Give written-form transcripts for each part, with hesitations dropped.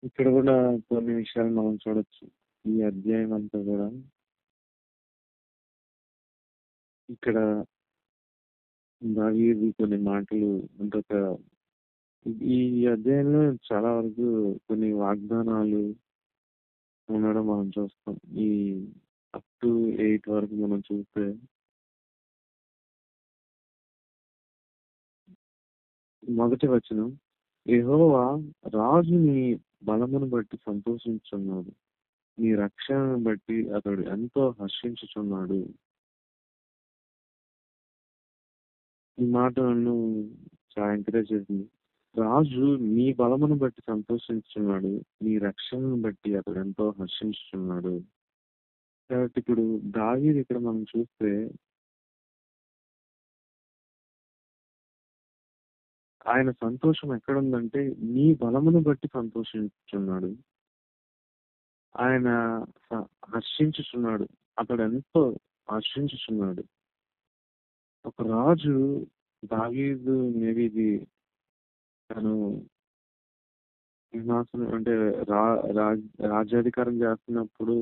ఇక్కడ కూడా కొన్ని విషయాలు మనం చూడొచ్చు. ఈ అధ్యాయం అంతా కూడా ఇక్కడ దావీదు కొన్ని మాటలు అంటే ఈ అధ్యాయంలో చాలా వరకు కొన్ని వాగ్దానాలు ఉండడం మనం చూస్తాం. ఈ అప్ టు 8 వరకు మనం చూస్తే మొదటి వచనం, యెహోవా రాజు నీ బలమును బట్టి సంతోషించుచున్నాడు, నీ రక్షణను బట్టి అతడు ఎంతో హర్షించుచున్నాడు. ఈ మాట నన్ను చాలా ఎంకరేజ్ చేసింది. రాజు నీ బలమును బట్టి సంతోషించుచున్నాడు, నీ రక్షణను బట్టి అతడు ఎంతో హర్షించుచున్నాడు. కాబట్టి ఇప్పుడు దావీదు ఇక్కడ మనం చూస్తే ఆయన సంతోషం ఎక్కడుందంటే నీ బలమును బట్టి సంతోషించుచున్నాడు. ఆయన హర్షించుచున్నాడు. అతడు ఎంతో హర్షించుచున్నాడు. ఒక రాజు దావీదు మేబీ ఇది తను సింహాసనం అంటే రా రాజ్యాధికారం చేస్తున్నప్పుడు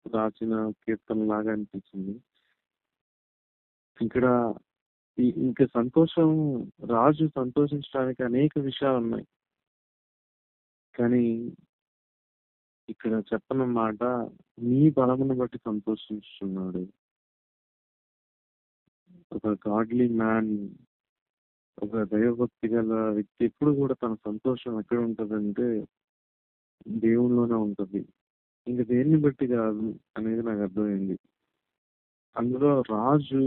రాసిన కీర్తన లాగా అనిపించింది. ఇక్కడ ఇంకా సంతోషం, రాజు సంతోషించడానికి అనేక విషయాలు ఉన్నాయి. కానీ ఇక్కడ చెప్పిన మాట నీ బలమును బట్టి సంతోషించుచున్నాడు. ఒక గాడ్లీ మ్యాన్, ఒక దైవభక్తి గల వ్యక్తి ఎప్పుడు కూడా తన సంతోషం ఎక్కడ ఉంటదంటే దేవునిలోనే ఉంటది. ఇంక దేన్ని బట్టి కాదు అనేది నాకు అర్థమైంది. అందులో రాజు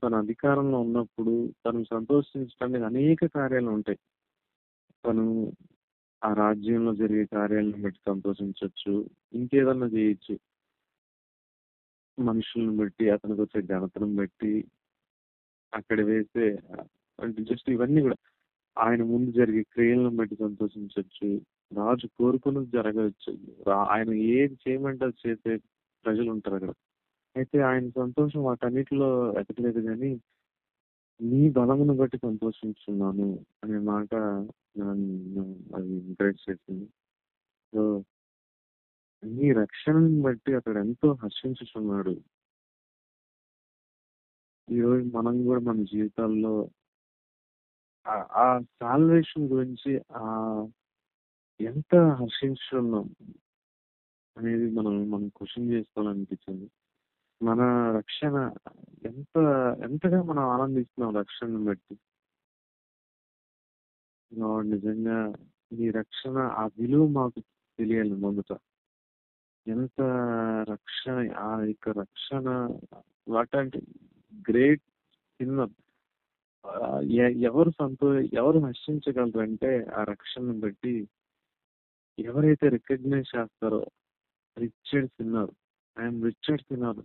తన అధికారంలో ఉన్నప్పుడు తను సంతోషించడానికి అనేక కార్యాలు ఉంటాయి. తను ఆ రాజ్యంలో జరిగే కార్యాలను బట్టి సంతోషించవచ్చు, ఇంకేదన్నా చేయొచ్చు. మనుషులను బట్టి, అతనికి వచ్చే ఘనతను బట్టి, అక్కడ వేసే అంటే జస్ట్ ఇవన్నీ కూడా ఆయన ముందు జరిగే క్రియలను బట్టి సంతోషించవచ్చు. రాజు కోరుకున్నది జరగవచ్చు. ఆయన ఏది చేయమంటే అది చేసే ప్రజలు ఉంటారు అక్కడ. అయితే ఆయన సంతోషం వాటన్నిటిలో ఎతకలేదు కానీ నీ బలమును బట్టి సంతోషించున్నాను అనే మాట నన్ను అది ఎంకరేజ్ చేసింది. సో నీ రక్షణను బట్టి అతడు ఎంతో హర్షించుచున్నాడు. ఈరోజు మనం కూడా మన జీవితాల్లో ఆ సాల్వేషన్ గురించి ఎంత హర్షించున్నాం అనేది మనం క్వశ్చన్ చేసుకోవాలనిపించింది. మన రక్షణ ఎంతగా మనం ఆనందిస్తున్నాం రక్షణను బట్టి. నిజంగా ఈ రక్షణ ఆ విలువ మాకు తెలియాలి మొదట. ఎంత రక్షణ, ఆ యొక్క రక్షణ వాటంటే గ్రేట్ చిన్న ఎవరు హర్షించగలరు అంటే ఆ రక్షణను బట్టి ఎవరైతే రికగ్నైజ్ చేస్తారో Richard sinner, I'm Richard sinner.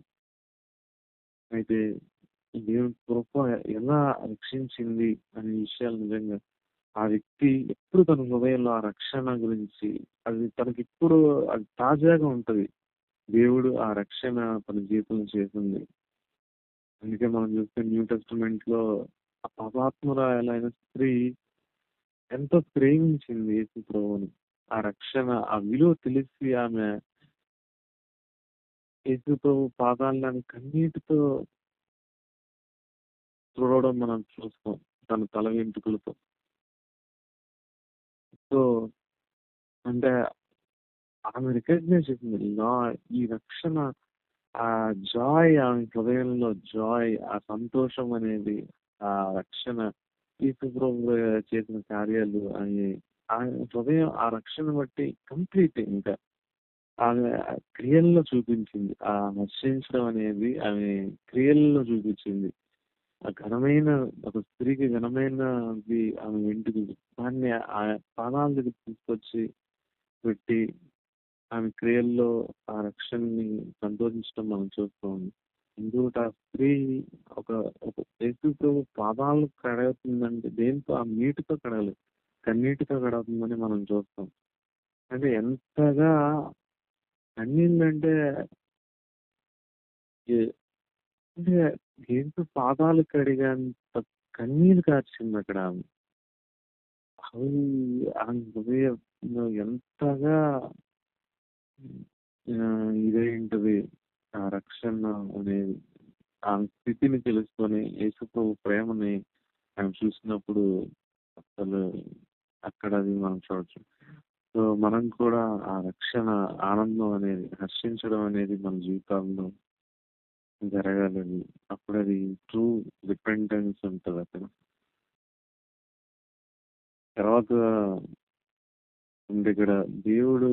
అయితే దేవుని కృప ఎలా రక్షించింది అనే విషయాలు నిజంగా ఆ వ్యక్తి ఎప్పుడు తన హృదయంలో ఆ రక్షణ గురించి అది తనకిప్పుడు అది తాజాగా ఉంటది. దేవుడు ఆ రక్షణ తన జీవితంలో చేసింది. అందుకే మనం చూస్తే న్యూ టెస్టిమెంట్ లో ఆ పాపాత్మురాలైన స్త్రీ ఎంతో ప్రేమించింది యేసు ప్రభువుని. ఆ రక్షణ, ఆ విలువ తెలిసి ఆమె యేసు ప్రభు పాదాలను కన్నీటితో చూడడం మనం చూస్తాం, తన తల వెంట్రుకలతో. సో అంటే ఆమె రికగ్నైజ్ చేసింది ఈ రక్షణ, ఆ జాయ్, ఆమె హృదయంలో జాయ్, ఆ సంతోషం అనేది, ఆ రక్షణ, యేసు ప్రభు చేసిన కార్యాలు అని ఆమె హృదయం ఆ రక్షణ బట్టి కంప్లీట్ ఇంకా ఆమె క్రియల్లో చూపించింది. ఆ హర్షించడం అనేది ఆమె క్రియల్లో చూపించింది. ఆ ఘనమైన ఒక స్త్రీకి ఘనమైనది ఆమె వెంట్రుకలు, దాన్ని ఆ పాదాల దగ్గర తీసుకొచ్చి పెట్టి ఆమె క్రియల్లో ఆ రక్షణని సంతోషించడం మనం చూస్తాం. ఇంకొకటి ఆ స్త్రీ ఒక ఒక యేసు ప్రభు పాదాలు కడుగుతుందంటే దేంతో? ఆ నీటితో కడగలేదు, కన్నీటితో కడుగుతుందని మనం చూస్తాం. అంటే ఎంతగా కన్నీళ్ళంటే అంటే యేసు పాదాలు కడిగేంత కన్నీరు కార్చింది అక్కడ ఆమె. ఆమె హృదయం ఎంతగా ఇదేంటిది ఆ రక్షణ అనేది ఆ స్థితిని తెలుసుకొని యేసుప్రభు ప్రేమని ఆయన చూసినప్పుడు అసలు అక్కడ అది మనం చూడొచ్చు. సో మనం కూడా ఆ రక్షణ ఆనందం అనేది హర్షించడం అనేది మన జీవితాల్లో జరగాలి. అప్పుడు అది ట్రూ రిపెంటెన్స్ ఉంటుంది అక్కడ. తర్వాత అంటే ఇక్కడ దేవుడు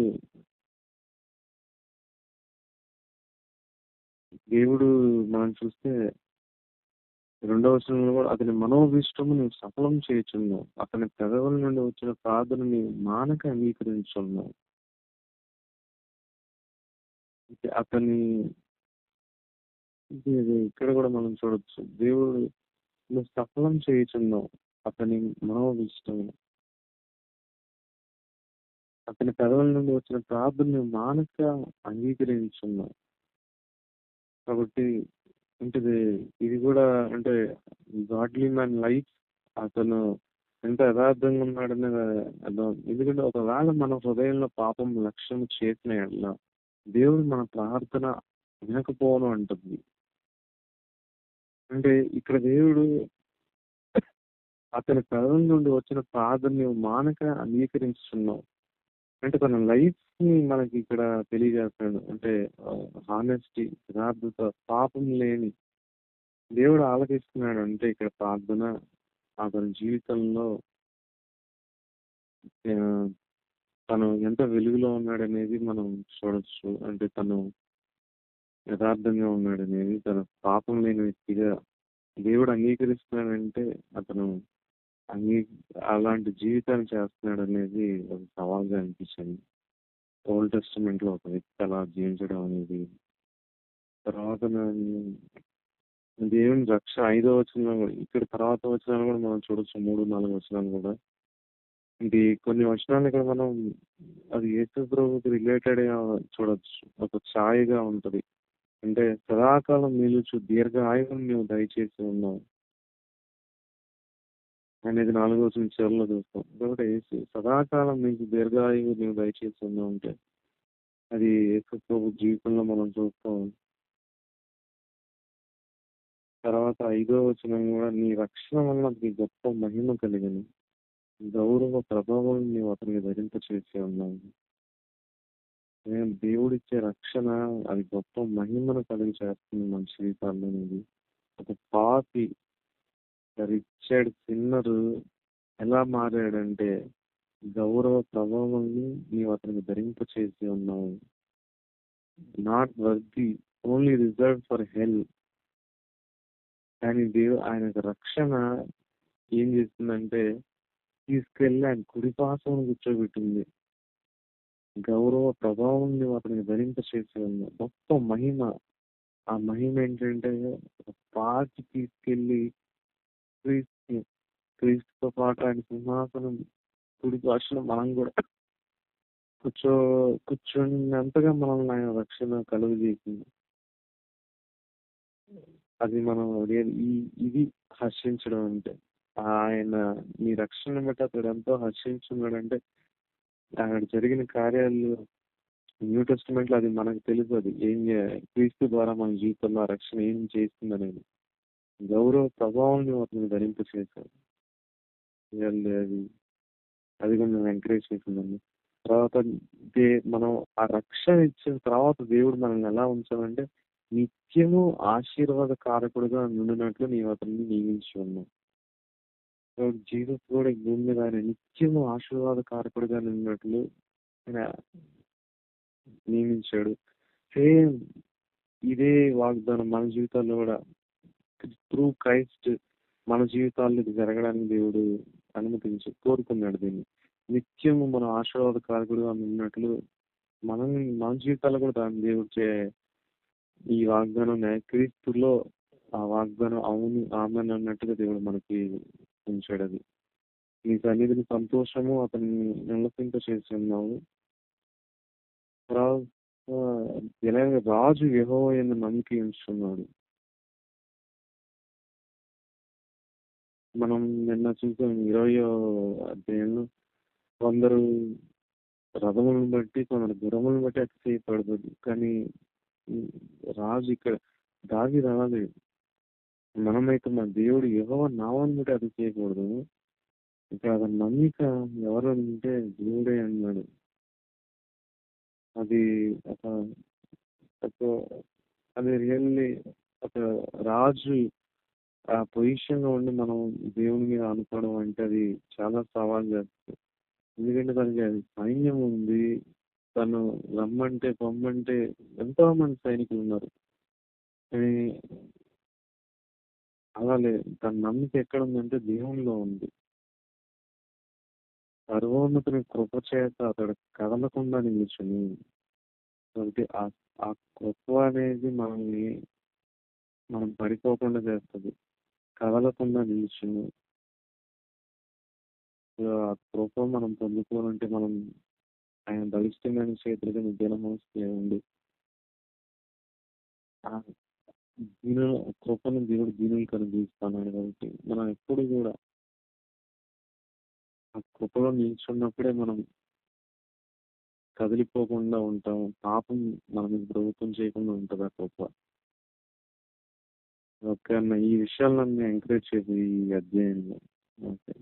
దేవుడు మనం చూస్తే రెండవ వచనంలో కూడా అతని మనోభీష్టము నువ్వు సఫలం చేయుచున్నావు, అతని పెదవుల నుండి వచ్చిన ప్రార్థన నీవు మానక అంగీకరించున్నావు. అంటే అతని ఇది ఇక్కడ కూడా మనం చూడొచ్చు, దేవుడు నువ్వు సఫలం చేయుచున్నావు అతని మనోభీష్టము, అతని పెదవుల నుండి వచ్చిన ప్రార్థన నువ్వు మానక అంగీకరించున్నావు. కాబట్టి అంటే ఇది కూడా అంటే గాడ్లీ మ్యాన్ లైఫ్ అతను ఎంత యథార్థంగా ఉన్నాడనే అర్థం. ఎందుకంటే ఒకవేళ మన హృదయంలో పాపం లక్ష్యం చేసిన యెడల దేవుడు మన ప్రార్థన వినకపోవడం అంటుంది. అంటే ఇక్కడ దేవుడు అతని పెదవుల నుండి వచ్చిన ప్రార్థన నువ్వు మానక అంగీకరించున్నావు. అంటే తన లైఫ్ ని మనకి ఇక్కడ తెలియజేస్తున్నాడు. అంటే హానెస్టీ, యథార్థత, పాపం లేని దేవుడు ఆలకిస్తున్నాడు. అంటే ఇక్కడ ప్రార్థన అతని జీవితంలో ఆ, తను ఎంత వెలుగులో ఉన్నాడనేది మనం చూడొచ్చు. అంటే తను యథార్థంగా ఉన్నాడనేది, తన పాపం లేని వ్యక్తిగా దేవుడు అంగీకరిస్తున్నాడంటే అతను అంగీ అలాంటి జీవితాన్ని చేస్తున్నాడు అనేది ఒక సవాల్గా అనిపించింది. ఓల్డ్ టెస్టిమెంట్ లో ఒక వ్యక్తి అలా జీవించడం అనేది. తర్వాత దేవుని రక్ష 5వ వచనంలో కూడా, ఇక్కడ తర్వాత వచనాలు కూడా మనం చూడొచ్చు, 3-4 వచనాలు కూడా. ఇది కొన్ని వచనాలు ఇక్కడ మనం అది యేసు ప్రభుకి రిలేటెడ్ గా చూడొచ్చు. ఒక ఛాయగా ఉంటది. అంటే సదాకాలం నిలుచు దీర్ఘ ఆయువును నువ్వు దయచేసి ఉన్నావు అనేది 4వ వచనం చివరిలో చూస్తాం. కాబట్టి యేసు సదాకాలం నీకు దీర్ఘాయువు నువ్వు దయచేసి ఉన్నావు అంటే అది యేసు ప్రభు జీవితంలో మనం చూస్తాం. తర్వాత 5వ వచనం కూడా నీ రక్షణ వల్ల నీ గొప్ప మహిమ కలిగను, గౌరవ ప్రభావం నీవు అతనికి ధరింప చేసి ఉన్నావు. దేవుడిచ్చే రక్షణ అది గొప్ప మహిమను కలిగి చేస్తుంది మన జీవితాల్లో అనేది. ఒక పాపి రిచర్డ్ సిన్నర్ ఎలా మారాడంటే గౌరవ ప్రభావాన్ని నీవు అతనికి ధరింప చేసి ఉన్నావు. Not worthy, only reserve for hell. కానీ ఆయన రక్షణ ఏం చేస్తుందంటే తీసుకెళ్ళి ఆయన కుడిపాసను కూర్చోబెట్టింది. గౌరవ ప్రభావం నువ్వు అతనికి ధరింప చేసి ఉన్నావు. గొప్ప మహిమ. ఆ మహిమ ఏంటంటే పాకి తీసుకెళ్లి క్రీస్తు క్రీస్తుతో పాటు ఆయన సింహాసనం కుడి భాషలో మనం కూడా కూర్చో కూర్చున్నంతగా మనల్ని ఆయన రక్షణ కలుగు చేసింది. అది మనం ఇది హర్షించడం అంటే. ఆయన నీ రక్షణ బట్టి అతడు ఎంతో హర్షించున్నాడంటే అక్కడ జరిగిన కార్యాలు న్యూ టెస్టిమెంట్ లో అది మనకు తెలుసు. అది క్రీస్తు ద్వారా మన జీవితంలో ఆ రక్షణ ఏం చేస్తుందనేది. గౌరవ ప్రభావం అతను ధరింప చేశారు. అది అది కొంచెం ఎంకరేజ్ చేసిందండి. తర్వాత మనం ఆ రక్షణ ఇచ్చిన తర్వాత దేవుడు మనల్ని ఎలా ఉంచాలంటే నిత్యము ఆశీర్వాద కారకుడుగా నుండినట్లు నీవు అతన్ని నియమించి ఉన్నావు. జీసస్ కూడా ఈ భూమి మీద ఆయన నిత్యము ఆశీర్వాద కారకుడుగా నిన్నట్లు ఆయన నియమించాడు. సేమ్ ఇదే వాగ్దానం మన జీవితాల్లో కూడా త్రూ క్రైస్ట్ మన జీవితాల్లో ఇది జరగడానికి దేవుడు కోరుకున్నాడు దీన్ని. నిత్యము మనం ఆశీర్వాద కారకుడుగా ఉన్నట్లు మన జీవితాల్లో కూడా దాన్ని దేవుడు ఈ వాగ్దానం క్రీస్తులో ఆ వాగ్దానం అవును ఆమెన్ అన్నట్టుగా దేవుడు మనకి ఉంచాడు. అది నీ సన్నిధిని సంతోషము అతన్ని నిలసింప చేసి ఉన్నావు. రాజు యెహోవా యందు నమ్మిక ఉంచుతున్నాడు. మనం నిన్న చూసాం 20వ అధ్యాయంలో కొందరు రథములను బట్టి కొందరు గుర్రములను బట్టి అతిశయపడదు. కానీ ఉమ్, రాజు ఇక్కడ దావీదు అనలేదు. మనమైతే మన దేవుడు యెహోవా నామాన్ని బట్టి అతిశయకూడదు. ఇక్కడ అతని నమ్మిక ఎవరు అంటే దేవుడే అన్నాడు. అది ఒక ఒక అది రియల్లీ ఒక రాజు ఆ పొజిషన్ లో ఉండి మనం దేవుని మీద అనుకోవడం అంటే అది చాలా సవాల్ చేస్తుంది. ఎందుకంటే తనకి అది సైన్యం ఉంది. తను రమ్మంటే పొమ్మంటే ఎంతో మంది సైనికులు ఉన్నారు. కానీ అలా లేదు. తన నమ్మిక ఎక్కడ ఉందంటే దేవునిలో ఉంది. సర్వోన్నతుని కృప చేత అతడు కదలకుండా నిలుచుని, అంటే ఆ ఆ కృప అనేది మనల్ని మనం పడిపోకుండా చేస్తది. కదలకుండా నిలుచుని. ఆ కృప మనం పొందుకోవాలంటే మనం ఆయన బలిష్టమైన చేతులుగా దినమోస్తే ఉండి ఆ దీనిలో కృపను దేవుడు దీనులకు అనుగ్రహిస్తున్నాడు కాబట్టి మనం ఎప్పుడు కూడా ఆ కృపలో నిల్చున్నప్పుడే మనం కదిలిపోకుండా ఉంటాం. పాపం మన మీద ప్రభుత్వం చేయకుండా ఉంటది ఆ కృప. ఓకే అన్న. ఈ విషయాలు నన్ను ఎంకరేజ్ చేసి ఈ అధ్యాయంలో. ఓకే.